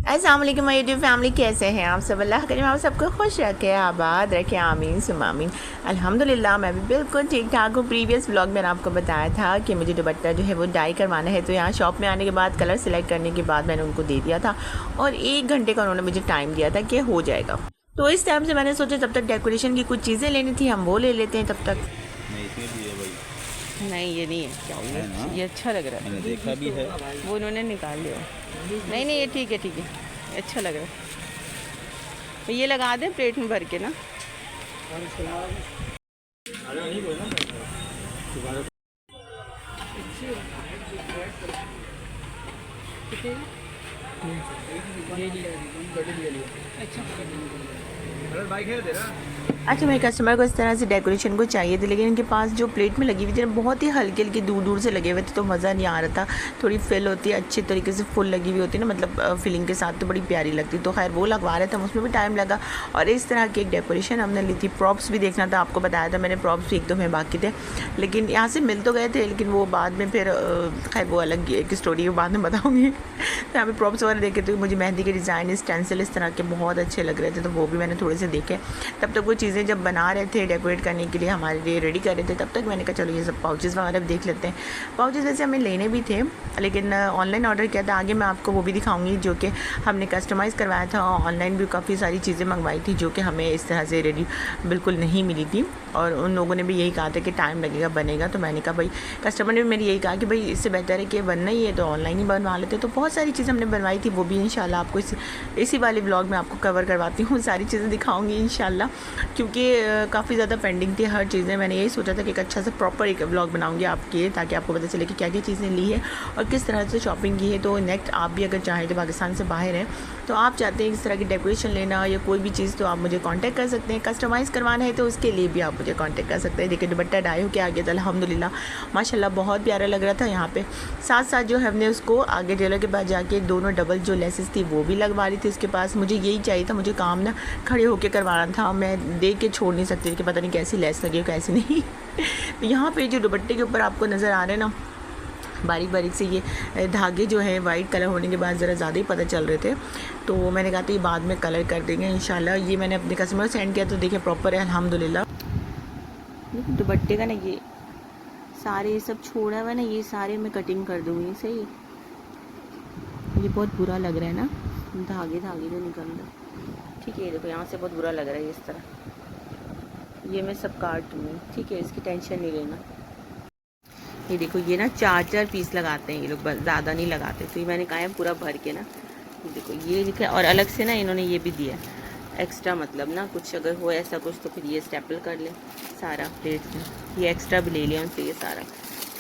अस्सलाम वालेकुम my YouTube family, कैसे हैं आप सब? अल्लाह करीम आप सबको खुश रखे, आबाद रखे, आमीन सुम आमीन। अल्हम्दुलिल्लाह मैं भी बिल्कुल ठीक ठाक हूँ। प्रीवियस व्लॉग मैंने आपको बताया था कि मुझे दुपट्टा जो है वो डाई करवाना है, तो यहाँ शॉप में आने के बाद कलर सेलेक्ट करने के बाद मैंने उनको दे दिया था और 1 घंटे का उन्होंने मुझे टाइम दिया था कि हो जाएगा। तो इस टाइम से मैंने सोचा तब तक डेकोरेशन की कुछ चीज़ें लेनी थी, हम वो ले लेते हैं तब तक। नहीं, इसमें भी है भाई। नहीं ये नहीं है, क्या है ना? ये अच्छा लग रहा मैंने देखा भी है। वो उन्होंने निकाल लिया। नहीं ये ठीक है, ठीक है, अच्छा लग रहा है। तो ये लगा दें प्लेट में भर के ना। अच्छा, मेरे कस्टमर को इस तरह से डेकोरेशन को चाहिए थी, लेकिन इनके पास जो प्लेट में लगी हुई थी बहुत ही हल्के हल्के दूर दूर से लगे हुए थे, तो मज़ा नहीं आ रहा था। थोड़ी फिल होती है अच्छी तरीके से, फुल लगी हुई होती है ना, मतलब फिलिंग के साथ, तो बड़ी प्यारी लगती। तो खैर वो लगवा रहे थे हम, उसमें भी टाइम लगा। और इस तरह की एक डेकोरेशन हमने ली थी। प्रॉप्स भी देखना था, आपको बताया था मैंने, प्रॉप्स भी 1-2 में बाकी थे, लेकिन यहाँ से मिल तो गए थे, लेकिन वो बाद में फिर खैर वो अलग एक स्टोरी बाद में बताऊँगी। तो यहाँ पे प्रॉप्स वगैरह देखे तो मुझे मेहंदी के डिज़ाइन, स्टेंसिल इस तरह के बहुत अच्छे लग रहे थे, तो वो भी मैंने थोड़े से देखे। तब तक वो चीज़ें जब बना रहे थे डेकोरेट करने के लिए, हमारे लिए रेडी कर रहे थे, तब तक मैंने कहा चलो ये सब पाउचेस वगैरह भी देख लेते हैं। पाउचेस वैसे हमें लेने भी थे, लेकिन ऑनलाइन ऑर्डर किया था। आगे मैं आपको वो भी दिखाऊंगी जो कि हमने कस्टमाइज़ करवाया था। ऑनलाइन भी काफ़ी सारी चीज़ें मंगवाई थी जो कि हमें इस तरह से रेडी बिल्कुल नहीं मिली थी, और उन लोगों ने भी यही कहा था कि टाइम लगेगा बनेगा। तो मैंने कहा भाई, कस्टमर ने भी मेरी यही कहा कि भाई इससे बेहतर है कि बनना ही है तो ऑनलाइन ही बनवा लेते। तो बहुत सारी चीज़ें हमने बनवाई थी, वो भी इंशाल्लाह आपको इसी वाले ब्लॉग में आपको कवर करवाती हूँ, सारी चीज़ें दिखाऊंगी इंशाल्लाह, क्योंकि काफ़ी ज़्यादा पेंडिंग थी हर चीज़ें। मैंने यही सोचा था कि एक अच्छा सा प्रॉपर एक व्लॉग बनाऊंगी आपके, ताकि आपको पता चले कि क्या क्या चीज़ें ली है और किस तरह से शॉपिंग की है। तो नेक्स्ट आप भी अगर चाहें तो पाकिस्तान से बाहर हैं, तो आप चाहते हैं इस तरह की डेकोरेशन लेना या कोई भी चीज़, तो आप मुझे कांटेक्ट कर सकते हैं। कस्टमाइज़ करवाना है तो उसके लिए भी आप मुझे कांटेक्ट कर सकते हैं। देखिए दुपट्टा डाई हो के आ गया था अल्हम्दुलिल्लाह, माशाल्लाह बहुत प्यारा लग रहा था। यहाँ पे साथ साथ जो हमने उसको आगे टेलर के पास जाके दोनों डबल जो लेसेस थी वो भी लगवा रही थी उसके पास। मुझे यही चाहिए था, मुझे काम ना खड़े होकर करवाना था, मैं देख के छोड़ नहीं सकती कि पता नहीं कैसी लेस लगी हो कैसी नहीं। तो यहाँ पे जो दुपट्टे के ऊपर आपको नज़र आ रहे हैं ना, बारीक बारीक से ये धागे जो हैं वाइट कलर होने के बाद ज़रा ज़्यादा ही पता चल रहे थे, तो मैंने कहा था ये बाद में कलर कर देंगे इंशाल्लाह। ये मैंने अपने कस्टमर को सेंड किया, तो देखिए प्रॉपर है अल्हम्दुलिल्लाह। दुपट्टे का ना ये सारे ये सब छोड़ा हुआ है ना, ये सारे मैं कटिंग कर दूँगी। सही, ये बहुत बुरा लग रहा है ना, धागे धागे जो निकल रहे। ठीक है, ये देखो यहाँ से बहुत बुरा लग रहा है इस तरह, ये मैं सब काट दूँगी। ठीक है, इसकी टेंशन नहीं लेना। ये देखो ये ना 4-4 पीस लगाते हैं ये लोग, बस ज़्यादा नहीं लगाते। तो ये मैंने कहा है पूरा भर के ना, ये देखो ये दिखा। और अलग से ना इन्होंने ये भी दिया एक्स्ट्रा, मतलब ना कुछ अगर हो ऐसा कुछ तो फिर ये स्टेपल कर ले सारा प्लेट में, ये एक्स्ट्रा भी ले लिया उनसे ये सारा।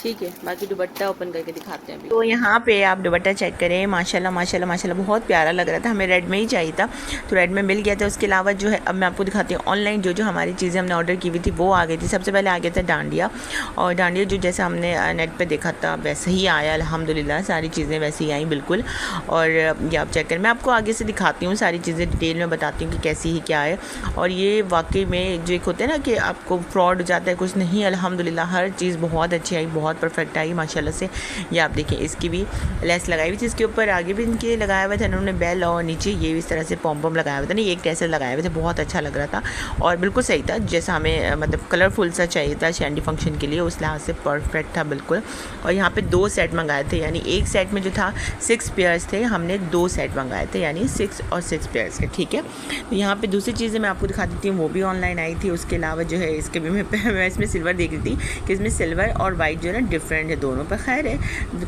ठीक है, बाकी दुपट्टा ओपन करके दिखाते हैं अभी। तो यहाँ पे आप दुपट्टा चेक करें, माशाल्लाह माशाल्लाह माशाल्लाह बहुत प्यारा लग रहा था। हमें रेड में ही चाहिए था तो रेड में मिल गया था। उसके अलावा जो है अब मैं आपको दिखाती हूँ ऑनलाइन जो जो हमारी चीज़ें हमने ऑर्डर की हुई थी वो आ गई थी। सबसे पहले आ गया था डांडिया, और डांडिया जो जैसे हमने नेट पर देखा था वैसे ही आया अल्हम्दुलिल्लाह, सारी चीज़ें वैसे ही आई बिल्कुल। और ये आप चेक करें, मैं आपको आगे से दिखाती हूँ सारी चीज़ें डिटेल में बताती हूँ कि कैसी ही क्या है। और ये वाकई में जो एक होता है ना कि आपको फ्रॉड हो जाता है कुछ नहीं, अल्हम्दुलिल्लाह हर चीज़ बहुत अच्छी आई, बहुत परफेक्ट आई माशाल्लाह से। ये आप देखें, इसकी भी लेस लगाई हुई थी, इसके ऊपर आगे भी इनके लगाया हुआ था इन्होंने बेल, और नीचे ये भी इस तरह से पॉम पॉम लगाया हुआ था, नहीं एक टैसल लगाए हुए थे, बहुत अच्छा लग रहा था और बिल्कुल सही था जैसा हमें मतलब कलरफुल सा चाहिए था शैंडी फंक्शन के लिए, उस लिहाज से परफेक्ट था बिल्कुल। और यहाँ पे 2 सेट मंगाए थे, यानी एक सेट में जो था 6 पेयर्स थे, हमने 2 सेट मंगाए थे यानी 6 और 6 पेयर्स के। ठीक है, तो यहाँ पे दूसरी चीज़ें मैं आपको दिखा देती हूँ, वो भी ऑनलाइन आई थी। उसके अलावा जो है इसके भी मैं इसमें सिल्वर देख रही थी कि इसमें सिल्वर और वाइट जो है ना डिफरेंट है दोनों पर। खैर है,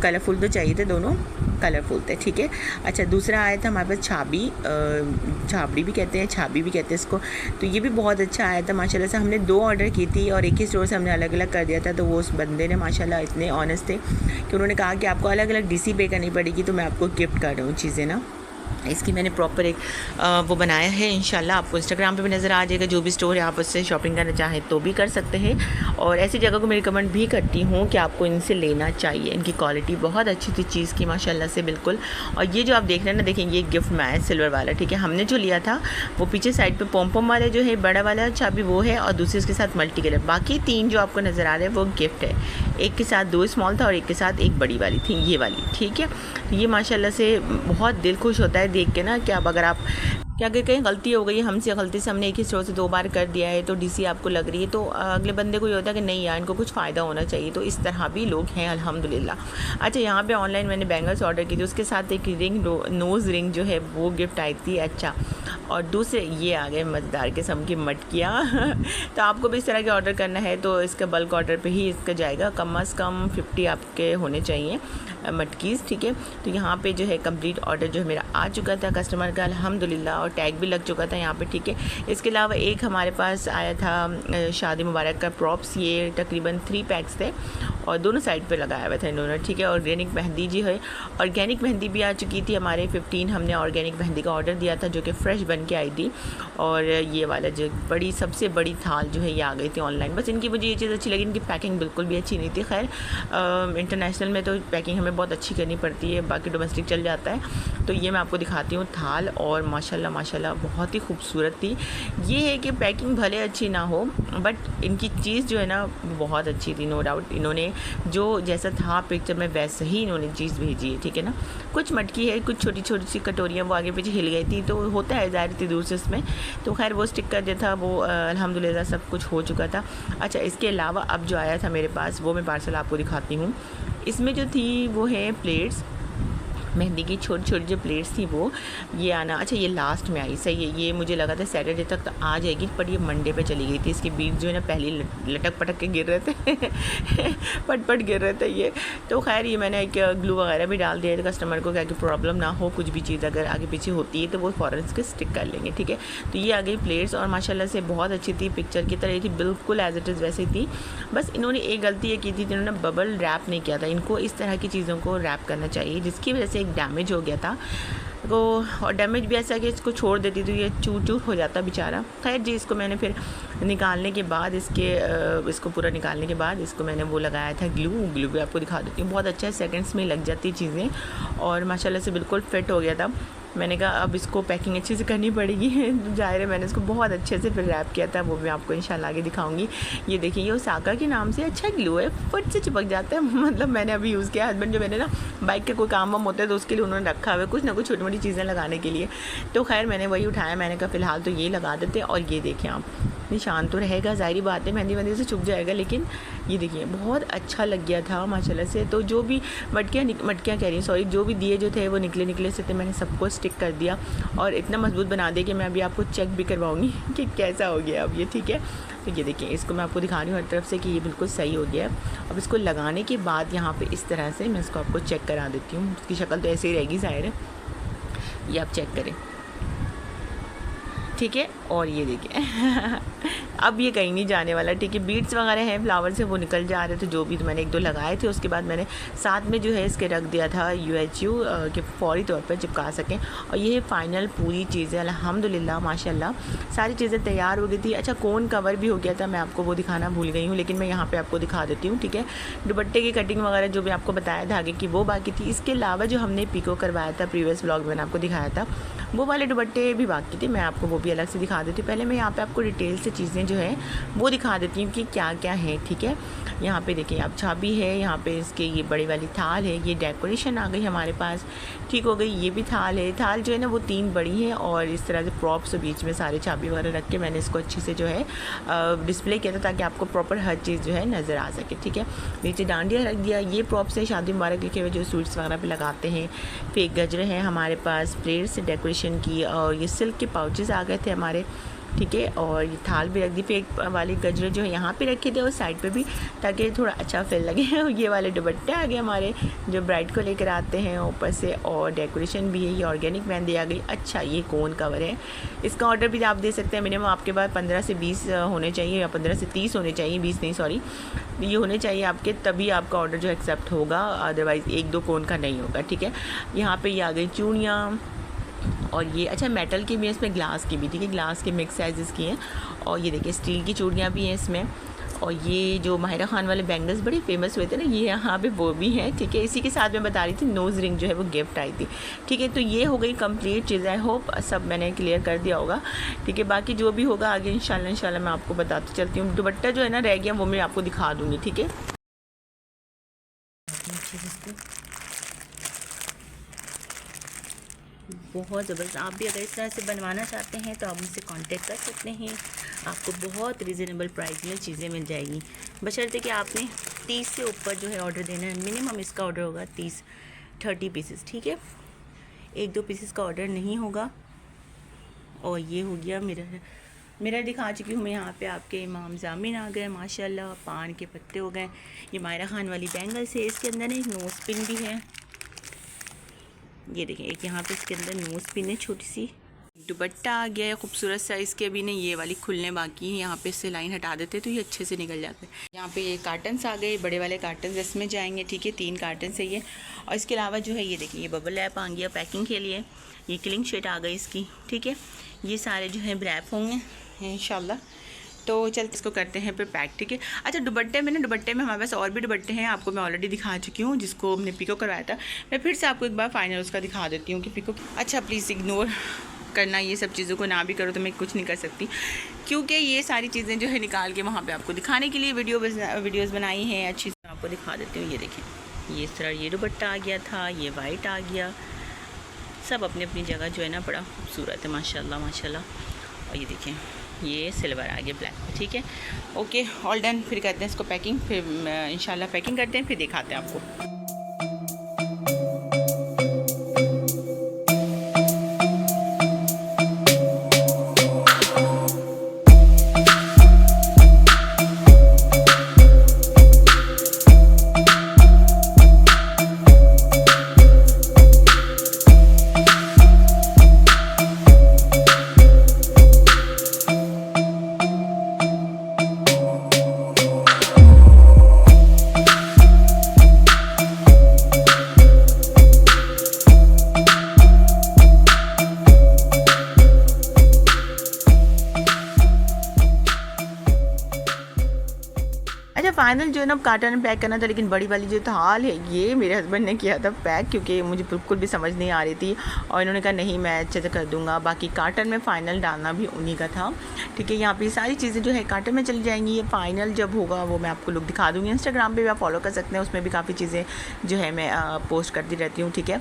कलरफुल तो चाहिए थे, दोनों कलरफुल थे। ठीक है, अच्छा दूसरा आया था हमारे पास छाबड़ी भी कहते हैं, छाबी भी कहते हैं इसको। तो ये भी बहुत अच्छा आया था माशाल्लाह से। हमने 2 ऑर्डर की थी और एक ही स्टोर से हमने अलग अलग कर दिया था। तो वो उस बंदे ने माशाल्लाह इतने ऑनेस्ट थे कि उन्होंने कहा कि आपको अलग अलग डीसी पे करनी पड़ेगी, तो मैं आपको गिफ्ट कर रहा हूँ चीज़ें ना। इसकी मैंने प्रॉपर एक वो बनाया है, इंशाल्लाह आपको इंस्टाग्राम पे भी नज़र आ जाएगा। जो भी स्टोर है आप उससे शॉपिंग करना चाहें तो भी कर सकते हैं, और ऐसी जगह को मैं रिकमेंड भी करती हूँ कि आपको इनसे लेना चाहिए। इनकी क्वालिटी बहुत अच्छी थी चीज़ की माशाल्लाह से बिल्कुल। और ये जो आप देख रहे हैं ना, देखें ये गिफ्ट में आया सिल्वर वाला। ठीक है, हमने जो लिया था वो पीछे साइड पर पॉम पॉम वाला जो है बड़ा वाला चाबी वो है, और दूसरी उसके साथ मल्टी कलर। बाकी 3 जो आपको नज़र आ रहे हैं वो गिफ्ट है। एक के साथ 2 स्मॉल था और एक के साथ एक बड़ी वाली थी, ये वाली। ठीक है, तो ये माशाल्लाह से बहुत दिल खुश होता है होता है देख के ना कि अब अगर आप क्या अगर कहीं गलती हो गई हमसे, गलती से हमने एक ही स्टोर से 2 बार कर दिया है तो डीसी आपको लग रही है, तो अगले बंदे को ये होता है कि नहीं यार इनको कुछ फ़ायदा होना चाहिए। तो इस तरह भी लोग हैं अल्हम्दुलिल्लाह। अच्छा, यहाँ पे ऑनलाइन मैंने बैंगल्स ऑर्डर की थी, उसके साथ एक रिंग, नोज़ रिंग जो है वो गिफ्ट आई थी। अच्छा, और दूसरे ये आ गए मज़ेदार किस्म की मटकियाँ तो आपको भी इस तरह के ऑर्डर करना है तो इसका बल्क ऑर्डर पे ही इसका जाएगा। कम से कम 50 आपके होने चाहिए मटकीज़, ठीक है। तो यहाँ पे जो है कंप्लीट ऑर्डर जो है मेरा आ चुका था कस्टमर का अल्हम्दुलिल्लाह, और टैग भी लग चुका था यहाँ पे, ठीक है। इसके अलावा एक हमारे पास आया था शादी मुबारक का प्रॉप्स, ये तकरीबन 3 पैक्स थे और दोनों साइड पे लगाया हुआ था इन्होंने, ठीक है। ऑर्गेनिक मेहंदी जी है, ऑर्गेनिक मेहंदी भी आ चुकी थी हमारे 15 हमने ऑर्गेनिक मेहंदी का ऑर्डर दिया था जो कि फ़्रेश बन के आई थी। और ये वाला जो बड़ी सबसे बड़ी थाल जो है ये आ गई थी ऑनलाइन। बस इनकी मुझे ये चीज़ अच्छी लगी, इनकी पैकिंग बिल्कुल भी अच्छी नहीं थी। खैर इंटरनेशनल में तो पैकिंग हमें बहुत अच्छी करनी पड़ती है, बाकी डोमेस्टिक चल जाता है। तो ये मैं आपको दिखाती हूँ थाल, और माशाल्लाह माशाल्लाह बहुत ही खूबसूरत थी। ये है कि पैकिंग भले अच्छी ना हो बट इनकी चीज़ जो है ना बहुत अच्छी थी, नो डाउट। इन्होंने जो जैसा था पिक्चर में वैसे ही इन्होंने चीज़ भेजी है, ठीक है ना। कुछ मटकी है, कुछ छोटी छोटी सी कटोरियाँ वो आगे पीछे हिल गई थी, तो होता है ज़ाहिर थी दूर से उसमें, तो खैर वो स्टिकर जो था वो अल्हम्दुलिल्लाह सब कुछ हो चुका था। अच्छा, इसके अलावा अब जो आया था मेरे पास वो मैं पार्सल आपको दिखाती हूँ। इसमें जो थी वो है प्लेट्स, मेहंदी की छोटी छोटी जो प्लेट्स थी वो ये आना। अच्छा, ये लास्ट में आई, सही है। ये मुझे लगा था सैटरडे तक तो आ जाएगी, पर ये मंडे पे चली गई थी। इसके बीच जो है ना पहले लटक पटक के गिर रहे थे पट पट गिर रहे थे ये। तो खैर ये मैंने एक ग्लू वगैरह भी डाल दिया था कस्टमर को, क्या कि प्रॉब्लम ना हो, कुछ भी चीज़ अगर आगे पीछे होती है तो वो फ़ौरन इसके स्टिक कर लेंगे, ठीक है। तो ये आ गई प्लेट्स, और माशाल्लाह से बहुत अच्छी थी, पिक्चर की तरह थी, बिल्कुल एज इट इज़ वैसे थी। बस इन्होंने एक गलती ये की थी, इन्होंने बबल रैप नहीं किया था। इनको इस तरह की चीज़ों को रैप करना चाहिए, जिसकी वजह से एक डैमेज हो गया था को, और डैमेज भी ऐसा कि इसको छोड़ देती तो ये चूर चूर हो जाता बेचारा। खैर जी, इसको मैंने फिर निकालने के बाद इसको पूरा निकालने के बाद इसको मैंने वो लगाया था ग्लू भी आपको दिखा देती हूँ। बहुत अच्छा है, सेकंड्स में लग जाती चीज़ें, और माशाल्लाह से बिल्कुल फिट हो गया था। मैंने कहा अब इसको पैकिंग अच्छे से करनी पड़ेगी ज़ाहिर है, मैंने इसको बहुत अच्छे से फिर रैप किया था, वो मैं आपको इंशाल्लाह आगे दिखाऊंगी। ये देखिए, ये ओसाका के नाम से अच्छा ग्लू है, फट से चिपक जाता है मतलब मैंने अभी यूज़ किया। हस्बैंड जो मैंने ना बाइक के कोई काम वाम होता है तो उसके लिए उन्होंने रखा हुआ है कुछ ना कुछ छोटी मोटी चीज़ें लगाने के लिए, तो खैर मैंने वही उठाया। मैंने कहा फ़िलहाल तो ये लगा देते हैं, और ये देखें आप, निशान तो रहेगा, ज़ाहिर बात है मेहंदी वहंदी से छुप जाएगा, लेकिन ये देखिए बहुत अच्छा लग गया था माशाल्लाह से। तो जो भी मटकियाँ कह रही सॉरी, जो भी दिए जो थे वो निकले से थे, मैंने सबको स्टिक कर दिया और इतना मजबूत बना दिया कि मैं अभी आपको चेक भी करवाऊँगी कि कैसा हो गया अब ये, ठीक है। तो ये देखिए, इसको मैं आपको दिखा रही हूँ हर तरफ से कि ये बिल्कुल सही हो गया है। अब इसको लगाने के बाद यहाँ पे इस तरह से मैं इसको आपको चेक करा देती हूँ। इसकी शक्ल तो ऐसे ही रहेगी ज़ाहिर है, ये आप चेक करें, ठीक है। और ये देखिए अब ये कहीं नहीं जाने वाला, ठीक है। बीड्स वगैरह हैं फ्लावर से, वो निकल जा रहे थे जो भी, तो मैंने 1-2 लगाए थे। उसके बाद मैंने साथ में जो है इसके रख दिया था UHU कि फौरी तौर पर चिपका सकें। और ये फाइनल पूरी चीज़ें अल्हम्दुलिल्लाह माशाल्लाह सारी चीज़ें तैयार हो गई थी। अच्छा, कोन कवर भी हो गया था, मैं आपको वो दिखाना भूल गई हूँ, लेकिन मैं यहाँ पर आपको दिखा देती हूँ, ठीक है। दुपट्टे की कटिंग वगैरह जो भी आपको बताया धागे की वो बाकी थी। इसके अलावा जो हमने पिको करवाया था प्रीवियस व्लॉग में मैंने आपको दिखाया था, वो वाले दुपट्टे भी बाकी थे, मैं आपको वो भी अलग से दिखा देती हूँ। पहले मैं यहाँ पे आपको डिटेल से चीज़ें जो है वो दिखा देती हूँ कि क्या क्या है, ठीक है। यहाँ पे देखिए आप, चाबी है यहाँ पे, इसके ये बड़ी वाली थाल है, ये डेकोरेशन आ गई हमारे पास, ठीक हो गई। ये भी थाल है, थाल जो है ना वो 3 बड़ी है, और इस तरह से प्रॉप्स बीच में सारे चाबी वगैरह रख के मैंने इसको अच्छे से जो है डिस्प्ले किया था ताकि आपको प्रॉपर हर चीज़ जो है नज़र आ सके, ठीक है। नीचे डांडिया रख दिया, ये प्रॉप्स है शादी मुबारक लिखे हुए जो सूट्स वगैरह पे लगाते हैं। फेक गजरे हैं हमारे पास, प्लेट्स से डेकोरेशन की, और ये सिल्क के पाउचेस आ गए थे हमारे, ठीक है। और ये थाल भी रख दी, फेक वाली गजरे जो है यहाँ पे रखे थे और साइड पे भी, ताकि थोड़ा अच्छा फील लगे ये वाले दुपट्टे आ गए हमारे जो ब्राइड को लेकर आते हैं ऊपर से, और डेकोरेशन भी है, ये ऑर्गेनिक मेहंदी आ गई। अच्छा, ये कोन कवर है, इसका ऑर्डर भी आप दे सकते हैं। मिनिमम आपके पास 15 से 20 होने चाहिए, या 15 से 30 होने चाहिए, 20 नहीं सॉरी, ये होने चाहिए आपके, तभी आपका ऑर्डर जो एक्सेप्ट होगा, अदरवाइज़ 1-2 कोन का नहीं होगा, ठीक है। यहाँ पर ये आ गई चूड़ियाँ, और ये अच्छा मेटल की भी है, इसमें ग्लास की भी, ठीक है, ग्लास के मिक्स साइज़ की हैं। और ये देखिए स्टील की चूड़ियाँ भी हैं इसमें। और ये जो माहिरा खान वाले बैंगल्स बड़े फेमस हुए थे ना, ये यहाँ पे वो भी हैं, ठीक है। इसी के साथ मैं बता रही थी नोज़ रिंग जो है वो गिफ्ट आई थी, ठीक है। तो ये हो गई कंप्लीट चीज़, आई होप सब मैंने क्लियर कर दिया होगा, ठीक है। बाकी जो भी होगा आगे इंशाल्लाह मैं आपको बताती चलती हूँ। दुपट्टा जो है ना रह गया वो मैं आपको दिखा दूँगी, ठीक है। बहुत ज़बरदस्त। आप भी अगर इस तरह से बनवाना चाहते हैं तो आप मुझसे कांटेक्ट कर सकते हैं, आपको बहुत रिजनेबल प्राइस में चीज़ें मिल जाएगी, बशर्ते कि आपने 30 से ऊपर जो है ऑर्डर देना है। मिनिमम इसका ऑर्डर होगा 30 पीसेस, ठीक है, 1-2 पीसेस का ऑर्डर नहीं होगा। और ये हो गया मिरर दिखा चुकी हूँ मैं। यहाँ पे आपके इमाम जामिन आ गए माशाल्लाह, पान के पत्ते हो गए। ये मायरा खान वाली बैंगल्स है, इसके अंदर एक नोज़ पिन भी है, ये देखें, एक यहाँ पे इसके अंदर नोज़ पिन है छोटी सी। दुपट्टा आ गया है खूबसूरत सा, इसके भी नहीं ये वाली खुलने बाकी है, यहाँ पे इससे लाइन हटा देते तो ये अच्छे से निकल जाते हैं। यहाँ पे ये कार्टन्स आ गए, बड़े वाले कार्टन्स इसमें जाएंगे, ठीक है, 3 कार्टन है ये। और इसके अलावा जो है ये देखिए, ये बबल रैप आ गया पैकिंग के लिए, ये क्लिंग शीट आ गई इसकी, ठीक है। ये सारे जो है रैप होंगे इंशाल्लाह। तो चलते इसको करते हैं फिर पैक, ठीक है। अच्छा, दुपट्टे में हमारे पास और भी दुपट्टे हैं, आपको मैं ऑलरेडी दिखा चुकी हूँ, जिसको हमने पिको करवाया था। मैं फिर से आपको एक बार फाइनल उसका दिखा देती हूँ कि पिको। अच्छा, प्लीज़ इग्नोर करना, ये सब चीज़ों को ना भी करो तो मैं कुछ नहीं कर सकती, क्योंकि ये सारी चीज़ें जो है निकाल के वहाँ पे आपको दिखाने के लिए वीडियोज़ बनाई हैं। अच्छी से आपको दिखा देती हूँ। ये देखें, ये इस तरह ये दुपट्टा आ गया था, ये वाइट आ गया, सब अपनी अपनी जगह जो है ना बड़ा खूबसूरत है माशाल्लाह माशाल्लाह। और ये देखें, ये सिल्वर आ गया ब्लैक, ठीक है। Okay, all done. फिर करते हैं इसको पैकिंग, फिर इंशाल्लाह पैकिंग करते हैं, फिर दिखाते हैं आपको। अच्छा, फाइनल जो है ना कार्टन में पैक करना था, लेकिन बड़ी वाली जो थाल है ये मेरे हस्बैंड ने किया था पैक, क्योंकि मुझे बिल्कुल भी समझ नहीं आ रही थी, और इन्होंने कहा नहीं मैं अच्छे से कर दूंगा। बाकी कार्टन में फ़ाइनल डालना भी उन्हीं का था, ठीक है। यहाँ पे सारी चीज़ें जो है कार्टन में चली जाएंगी। ये फ़ाइनल जब होगा वो मैं आपको लुक दिखा दूँगी। इंस्टाग्राम पर भी आप फॉलो कर सकते हैं, उसमें भी काफ़ी चीज़ें जो है मैं पोस्ट करती रहती हूँ, ठीक है।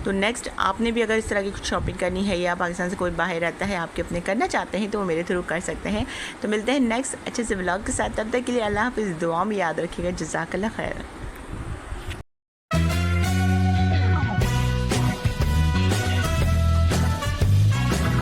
तो नेक्स्ट आपने भी अगर इस तरह की कुछ शॉपिंग करनी है, या पाकिस्तान से कोई बाहर रहता है आपके अपने करना चाहते हैं, तो वो मेरे थ्रू कर सकते हैं। तो मिलते हैं नेक्स्ट अच्छे से व्लॉग के साथ, तब तक के लिए अल्लाह हाफ़िज़। दुआ में याद रखिएगा। जज़ाकल्लाह खैर।